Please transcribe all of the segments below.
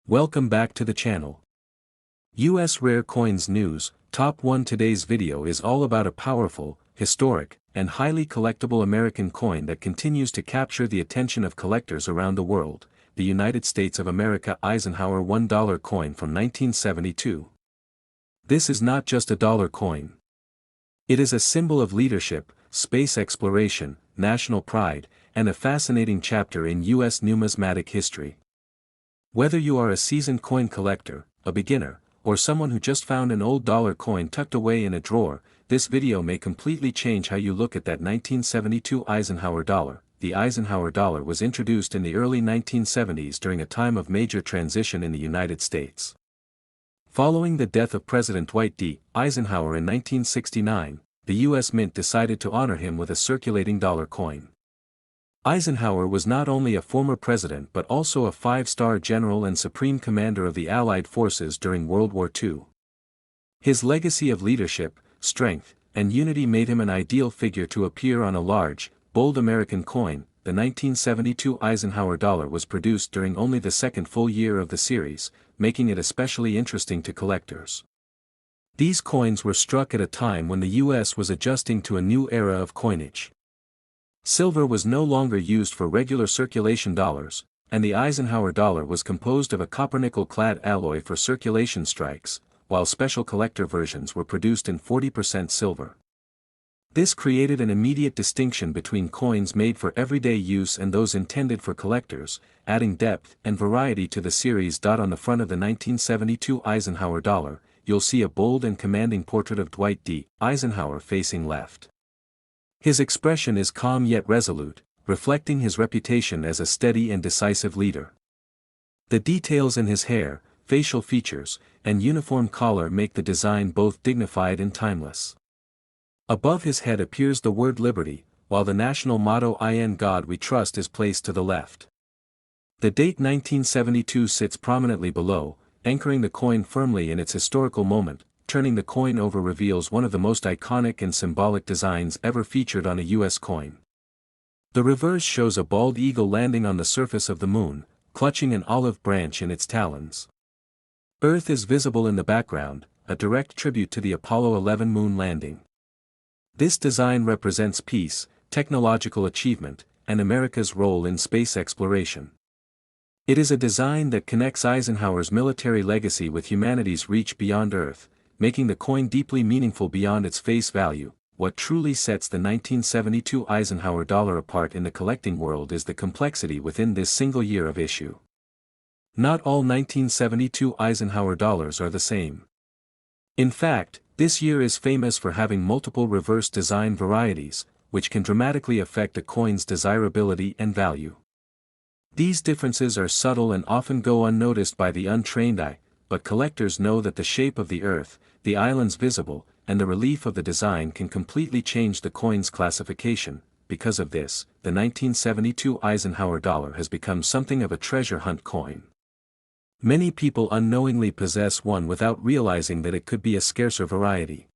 Welcome back to the channel. US Rare Coins News, Top 1. Today's video is all about a powerful, historic, and highly collectible American coin that continues to capture the attention of collectors around the world, the United States of America Eisenhower $1 coin from 1972. This is not just a dollar coin. It is a symbol of leadership, space exploration, national pride, and a fascinating chapter in US numismatic history. Whether you are a seasoned coin collector, a beginner, or someone who just found an old dollar coin tucked away in a drawer, this video may completely change how you look at that 1972 Eisenhower dollar. The Eisenhower dollar was introduced in the early 1970s during a time of major transition in the United States. Following the death of President Dwight D. Eisenhower in 1969, the U.S. Mint decided to honor him with a circulating dollar coin. Eisenhower was not only a former president but also a five-star general and supreme commander of the Allied forces during World War II. His legacy of leadership, strength, and unity made him an ideal figure to appear on a large, bold American coin. The 1972 Eisenhower dollar was produced during only the second full year of the series, making it especially interesting to collectors. These coins were struck at a time when the U.S. was adjusting to a new era of coinage. Silver was no longer used for regular circulation dollars, and the Eisenhower dollar was composed of a copper-nickel-clad alloy for circulation strikes, while special collector versions were produced in 40% silver. This created an immediate distinction between coins made for everyday use and those intended for collectors, adding depth and variety to the series. On the front of the 1972 Eisenhower dollar, you'll see a bold and commanding portrait of Dwight D. Eisenhower facing left. His expression is calm yet resolute, reflecting his reputation as a steady and decisive leader. The details in his hair, facial features, and uniform collar make the design both dignified and timeless. Above his head appears the word Liberty, while the national motto "In God We Trust" is placed to the left. The date 1972 sits prominently below, anchoring the coin firmly in its historical moment. Turning the coin over reveals one of the most iconic and symbolic designs ever featured on a U.S. coin. The reverse shows a bald eagle landing on the surface of the moon, clutching an olive branch in its talons. Earth is visible in the background, a direct tribute to the Apollo 11 moon landing. This design represents peace, technological achievement, and America's role in space exploration. It is a design that connects Eisenhower's military legacy with humanity's reach beyond Earth, making the coin deeply meaningful beyond its face value. What truly sets the 1972 Eisenhower dollar apart in the collecting world is the complexity within this single year of issue. Not all 1972 Eisenhower dollars are the same. In fact, this year is famous for having multiple reverse design varieties, which can dramatically affect a coin's desirability and value. These differences are subtle and often go unnoticed by the untrained eye, but collectors know that the shape of the Earth, the islands visible, and the relief of the design can completely change the coin's classification. Because of this, the 1972 Eisenhower dollar has become something of a treasure hunt coin. Many people unknowingly possess one without realizing that it could be a scarcer variety.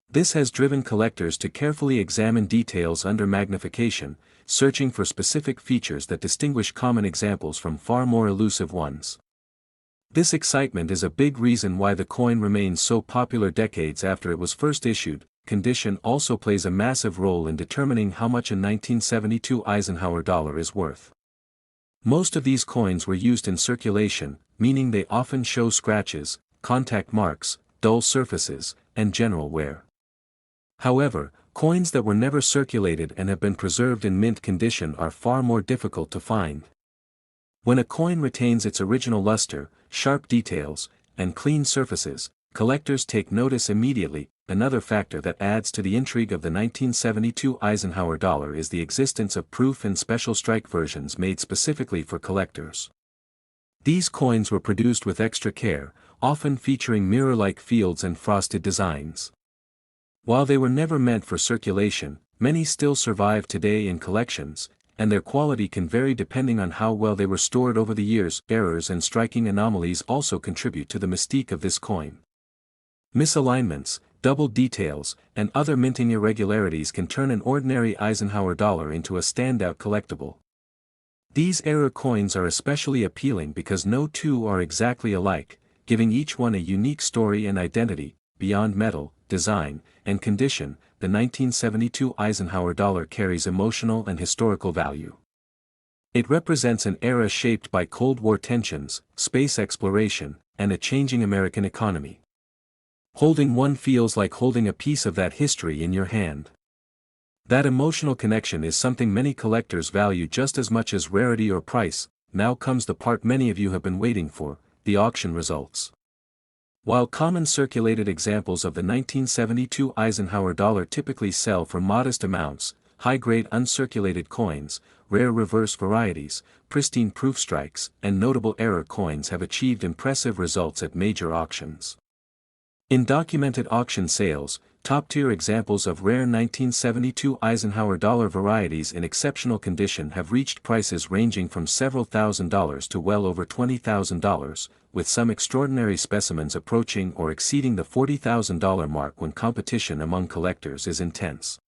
This has driven collectors to carefully examine details under magnification, searching for specific features that distinguish common examples from far more elusive ones. This excitement is a big reason why the coin remains so popular decades after it was first issued. Condition also plays a massive role in determining how much a 1972 Eisenhower dollar is worth. Most of these coins were used in circulation, meaning they often show scratches, contact marks, dull surfaces, and general wear. However, coins that were never circulated and have been preserved in mint condition are far more difficult to find. When a coin retains its original luster, sharp details, and clean surfaces, collectors take notice immediately. Another factor that adds to the intrigue of the 1972 Eisenhower dollar is the existence of proof and special strike versions made specifically for collectors. These coins were produced with extra care, often featuring mirror-like fields and frosted designs. While they were never meant for circulation, many still survive today in collections, and their quality can vary depending on how well they were stored over the years. Errors and striking anomalies also contribute to the mystique of this coin. Misalignments, double details, and other minting irregularities can turn an ordinary Eisenhower dollar into a standout collectible. These era coins are especially appealing because no two are exactly alike, giving each one a unique story and identity. Beyond metal, design, and condition, the 1972 Eisenhower dollar carries emotional and historical value. It represents an era shaped by Cold War tensions, space exploration, and a changing American economy. Holding one feels like holding a piece of that history in your hand. That emotional connection is something many collectors value just as much as rarity or price. Now comes the part many of you have been waiting for, the auction results. While common circulated examples of the 1972 Eisenhower dollar typically sell for modest amounts, high-grade uncirculated coins, rare reverse varieties, pristine proof strikes, and notable error coins have achieved impressive results at major auctions. In documented auction sales, top-tier examples of rare 1972 Eisenhower dollar varieties in exceptional condition have reached prices ranging from several $1,000s to well over $20,000, with some extraordinary specimens approaching or exceeding the $40,000 mark when competition among collectors is intense.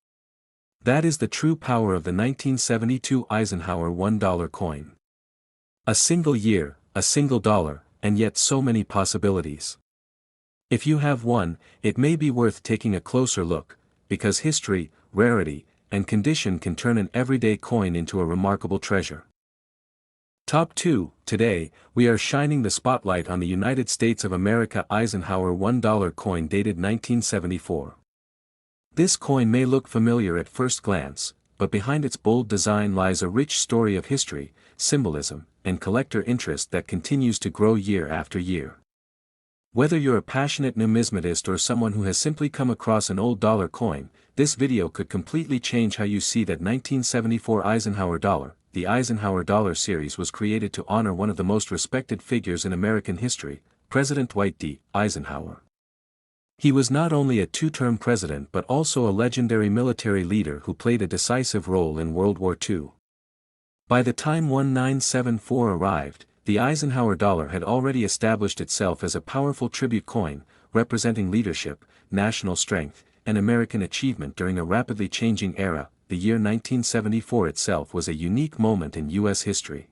That is the true power of the 1972 Eisenhower $1 coin. A single year, a single dollar, and yet so many possibilities. If you have one, it may be worth taking a closer look, because history, rarity, and condition can turn an everyday coin into a remarkable treasure. Top 2. Today, we are shining the spotlight on the United States of America Eisenhower $1 coin dated 1974. This coin may look familiar at first glance, but behind its bold design lies a rich story of history, symbolism, and collector interest that continues to grow year after year. Whether you're a passionate numismatist or someone who has simply come across an old dollar coin, this video could completely change how you see that 1974 Eisenhower dollar. The Eisenhower dollar series was created to honor one of the most respected figures in American history, President Dwight D. Eisenhower. He was not only a two-term president but also a legendary military leader who played a decisive role in World War II. By the time 1974 arrived, the Eisenhower dollar had already established itself as a powerful tribute coin, representing leadership, national strength, and American achievement during a rapidly changing era. The year 1974 itself was a unique moment in U.S. history.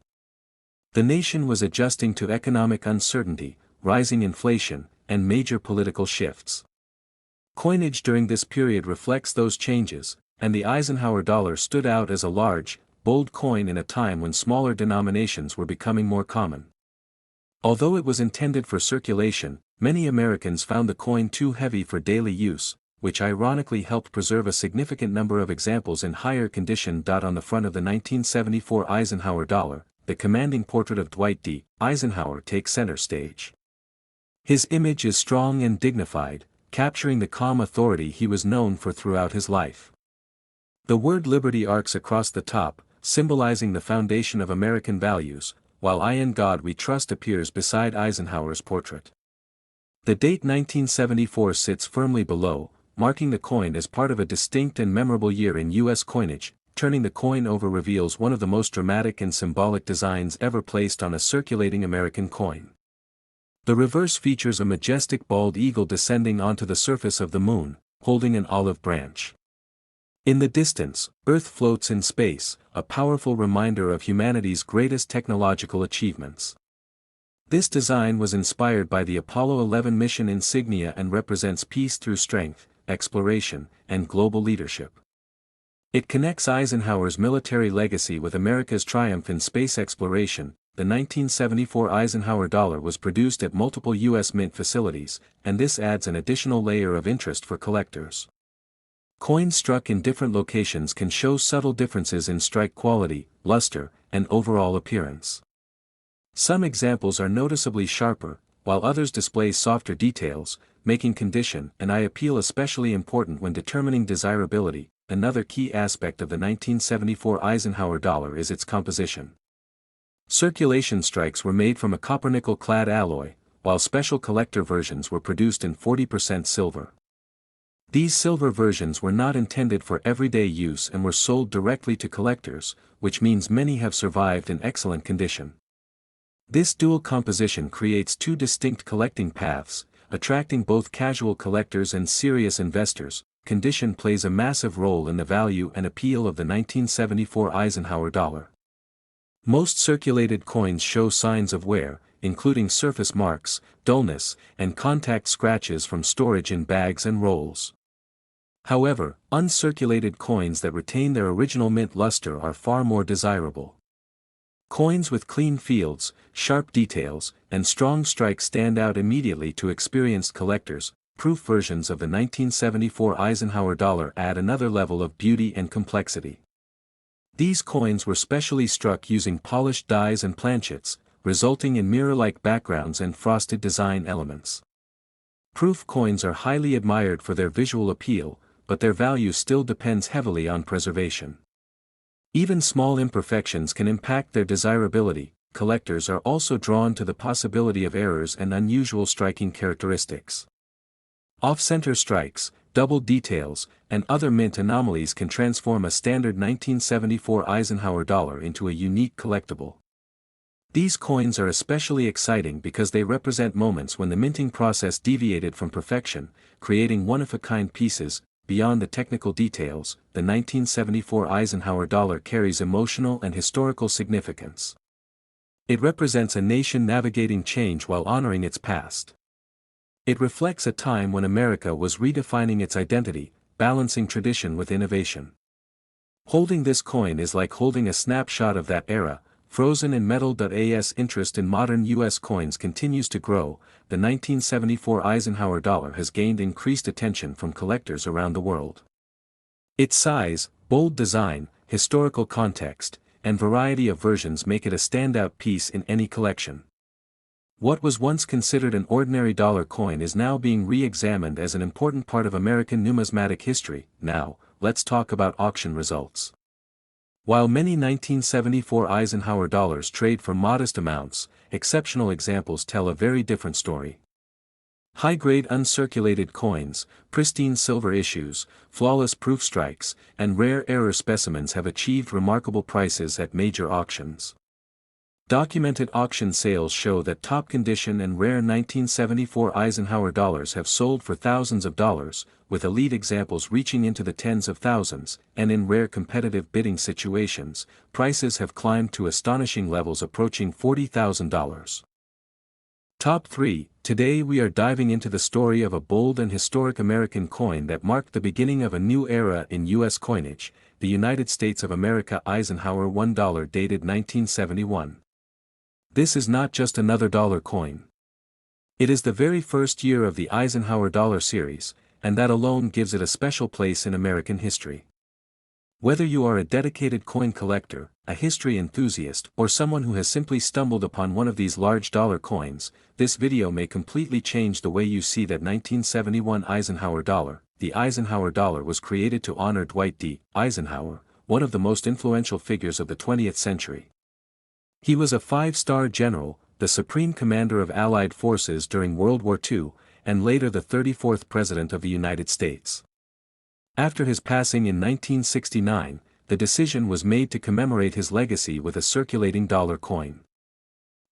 The nation was adjusting to economic uncertainty, rising inflation, and major political shifts. Coinage during this period reflects those changes, and the Eisenhower dollar stood out as a large, bold coin in a time when smaller denominations were becoming more common. Although it was intended for circulation, many Americans found the coin too heavy for daily use, which ironically helped preserve a significant number of examples in higher condition. On the front of the 1974 Eisenhower dollar, the commanding portrait of Dwight D. Eisenhower takes center stage. His image is strong and dignified, capturing the calm authority he was known for throughout his life. The word liberty arcs across the top, symbolizing the foundation of American values, while "I in God We Trust" appears beside Eisenhower's portrait. The date 1974 sits firmly below, marking the coin as part of a distinct and memorable year in U.S. coinage. Turning the coin over reveals one of the most dramatic and symbolic designs ever placed on a circulating American coin. The reverse features a majestic bald eagle descending onto the surface of the moon, holding an olive branch. In the distance, Earth floats in space, a powerful reminder of humanity's greatest technological achievements. This design was inspired by the Apollo 11 mission insignia and represents peace through strength, exploration, and global leadership. It connects Eisenhower's military legacy with America's triumph in space exploration. The 1974 Eisenhower dollar was produced at multiple U.S. mint facilities, and this adds an additional layer of interest for collectors. Coins struck in different locations can show subtle differences in strike quality, luster, and overall appearance. Some examples are noticeably sharper, while others display softer details, making condition and eye appeal especially important when determining desirability. Another key aspect of the 1974 Eisenhower dollar is its composition. Circulation strikes were made from a copper-nickel-clad alloy, while special collector versions were produced in 40% silver. These silver versions were not intended for everyday use and were sold directly to collectors, which means many have survived in excellent condition. This dual composition creates two distinct collecting paths, attracting both casual collectors and serious investors. Condition plays a massive role in the value and appeal of the 1974 Eisenhower dollar. Most circulated coins show signs of wear, including surface marks, dullness, and contact scratches from storage in bags and rolls. However, uncirculated coins that retain their original mint luster are far more desirable. Coins with clean fields, sharp details, and strong strikes stand out immediately to experienced collectors. Proof versions of the 1974 Eisenhower dollar add another level of beauty and complexity. These coins were specially struck using polished dies and planchets, resulting in mirror-like backgrounds and frosted design elements. Proof coins are highly admired for their visual appeal, but their value still depends heavily on preservation. Even small imperfections can impact their desirability. Collectors are also drawn to the possibility of errors and unusual striking characteristics. Off-center strikes, double details, and other mint anomalies can transform a standard 1974 Eisenhower dollar into a unique collectible. These coins are especially exciting because they represent moments when the minting process deviated from perfection, creating one-of-a-kind pieces. Beyond the technical details, the 1974 Eisenhower dollar carries emotional and historical significance. It represents a nation navigating change while honoring its past. It reflects a time when America was redefining its identity, balancing tradition with innovation. Holding this coin is like holding a snapshot of that era, frozen in metal. As interest in modern U.S. coins continues to grow, the 1974 Eisenhower dollar has gained increased attention from collectors around the world. Its size, bold design, historical context, and variety of versions make it a standout piece in any collection. What was once considered an ordinary dollar coin is now being re-examined as an important part of American numismatic history. Now, let's talk about auction results. While many 1974 Eisenhower dollars trade for modest amounts, exceptional examples tell a very different story. High-grade uncirculated coins, pristine silver issues, flawless proof strikes, and rare error specimens have achieved remarkable prices at major auctions. Documented auction sales show that top-condition and rare 1974 Eisenhower dollars have sold for thousands of dollars, with elite examples reaching into the tens of thousands, and in rare competitive bidding situations, prices have climbed to astonishing levels approaching $40,000. Top 3. Today we are diving into the story of a bold and historic American coin that marked the beginning of a new era in U.S. coinage, the United States of America Eisenhower $1 dated 1971. This is not just another dollar coin. It is the very first year of the Eisenhower dollar series, and that alone gives it a special place in American history. Whether you are a dedicated coin collector, a history enthusiast, or someone who has simply stumbled upon one of these large dollar coins, this video may completely change the way you see that 1971 Eisenhower dollar. The Eisenhower dollar was created to honor Dwight D. Eisenhower, one of the most influential figures of the 20th century. He was a five-star general, the supreme commander of Allied forces during World War II, and later the 34th President of the United States. After his passing in 1969, the decision was made to commemorate his legacy with a circulating dollar coin.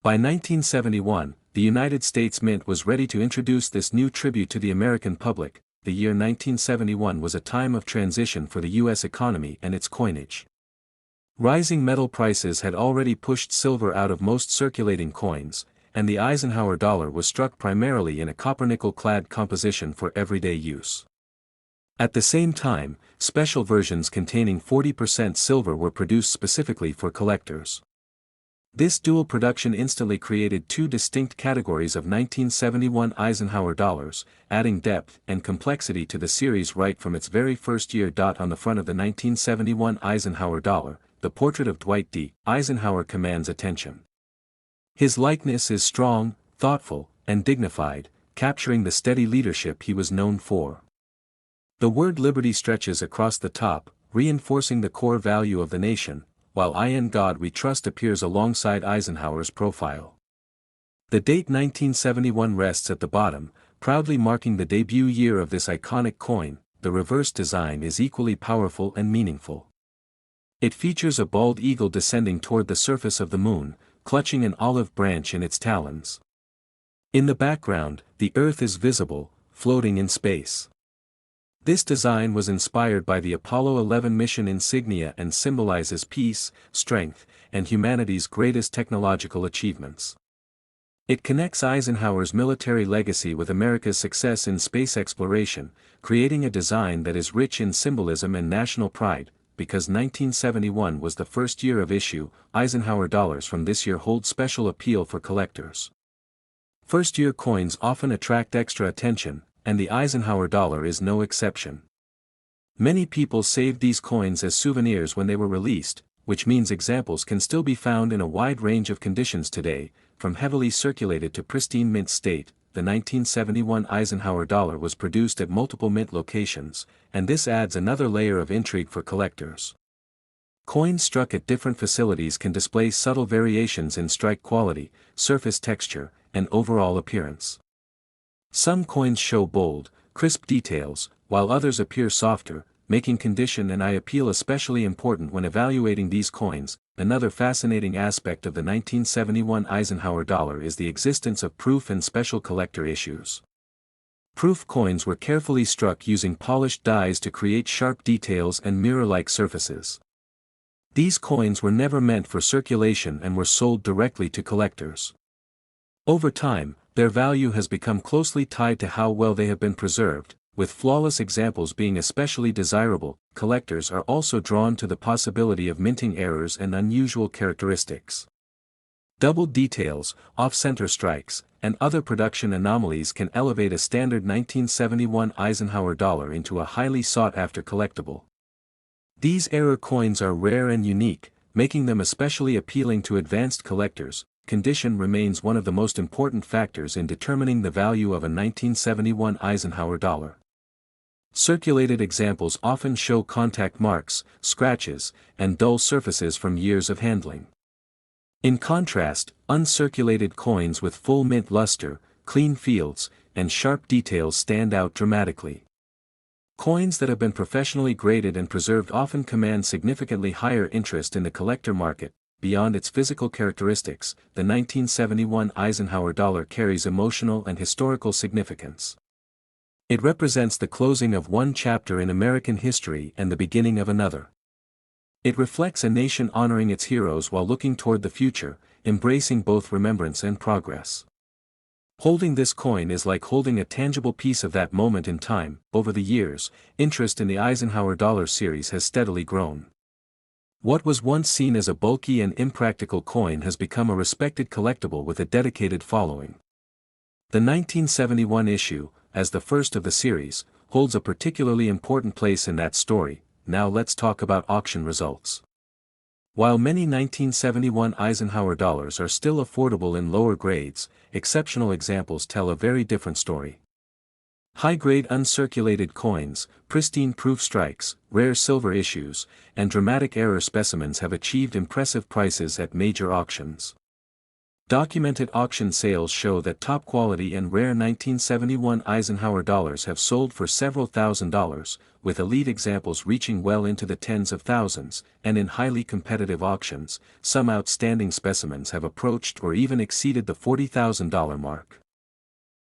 By 1971, the United States Mint was ready to introduce this new tribute to the American public. The year 1971 was a time of transition for the U.S. economy and its coinage. Rising metal prices had already pushed silver out of most circulating coins, and the Eisenhower dollar was struck primarily in a copper-nickel-clad composition for everyday use. At the same time, special versions containing 40% silver were produced specifically for collectors. This dual production instantly created two distinct categories of 1971 Eisenhower dollars, adding depth and complexity to the series right from its very first year. On the front of the 1971 Eisenhower dollar, the portrait of Dwight D. Eisenhower commands attention. His likeness is strong, thoughtful, and dignified, capturing the steady leadership he was known for. The word liberty stretches across the top, reinforcing the core value of the nation, while "In God We Trust" appears alongside Eisenhower's profile. The date 1971 rests at the bottom, proudly marking the debut year of this iconic coin. The reverse design is equally powerful and meaningful. It features a bald eagle descending toward the surface of the moon, clutching an olive branch in its talons. In the background, the Earth is visible, floating in space. This design was inspired by the Apollo 11 mission insignia and symbolizes peace, strength, and humanity's greatest technological achievements. It connects Eisenhower's military legacy with America's success in space exploration, creating a design that is rich in symbolism and national pride. Because 1971 was the first year of issue, Eisenhower dollars from this year hold special appeal for collectors. First-year coins often attract extra attention, and the Eisenhower dollar is no exception. Many people saved these coins as souvenirs when they were released, which means examples can still be found in a wide range of conditions today, from heavily circulated to pristine mint state. The 1971 Eisenhower dollar was produced at multiple mint locations, and this adds another layer of intrigue for collectors. Coins struck at different facilities can display subtle variations in strike quality, surface texture, and overall appearance. Some coins show bold, crisp details, while others appear softer, making condition and eye appeal especially important when evaluating these coins. Another fascinating aspect of the 1971 Eisenhower dollar is the existence of proof and special collector issues. Proof coins were carefully struck using polished dies to create sharp details and mirror-like surfaces. These coins were never meant for circulation and were sold directly to collectors. Over time, their value has become closely tied to how well they have been preserved, with flawless examples being especially desirable. Collectors are also drawn to the possibility of minting errors and unusual characteristics. Doubled details, off-center strikes, and other production anomalies can elevate a standard 1971 Eisenhower dollar into a highly sought-after collectible. These error coins are rare and unique, making them especially appealing to advanced collectors. Condition remains one of the most important factors in determining the value of a 1971 Eisenhower dollar. Circulated examples often show contact marks, scratches, and dull surfaces from years of handling. In contrast, uncirculated coins with full mint luster, clean fields, and sharp details stand out dramatically. Coins that have been professionally graded and preserved often command significantly higher interest in the collector market. Beyond its physical characteristics, the 1971 Eisenhower dollar carries emotional and historical significance. It represents the closing of one chapter in American history and the beginning of another. It reflects a nation honoring its heroes while looking toward the future, embracing both remembrance and progress. Holding this coin is like holding a tangible piece of that moment in time. Over the years, interest in the Eisenhower dollar series has steadily grown. What was once seen as a bulky and impractical coin has become a respected collectible with a dedicated following. The 1971 issue, as the first of the series, holds a particularly important place in that story. Now let's talk about auction results. While many 1971 Eisenhower dollars are still affordable in lower grades, exceptional examples tell a very different story. High-grade uncirculated coins, pristine proof strikes, rare silver issues, and dramatic error specimens have achieved impressive prices at major auctions. Documented auction sales show that top-quality and rare 1971 Eisenhower dollars have sold for several $1,000s, with elite examples reaching well into the tens of thousands, and in highly competitive auctions, some outstanding specimens have approached or even exceeded the $40,000 mark.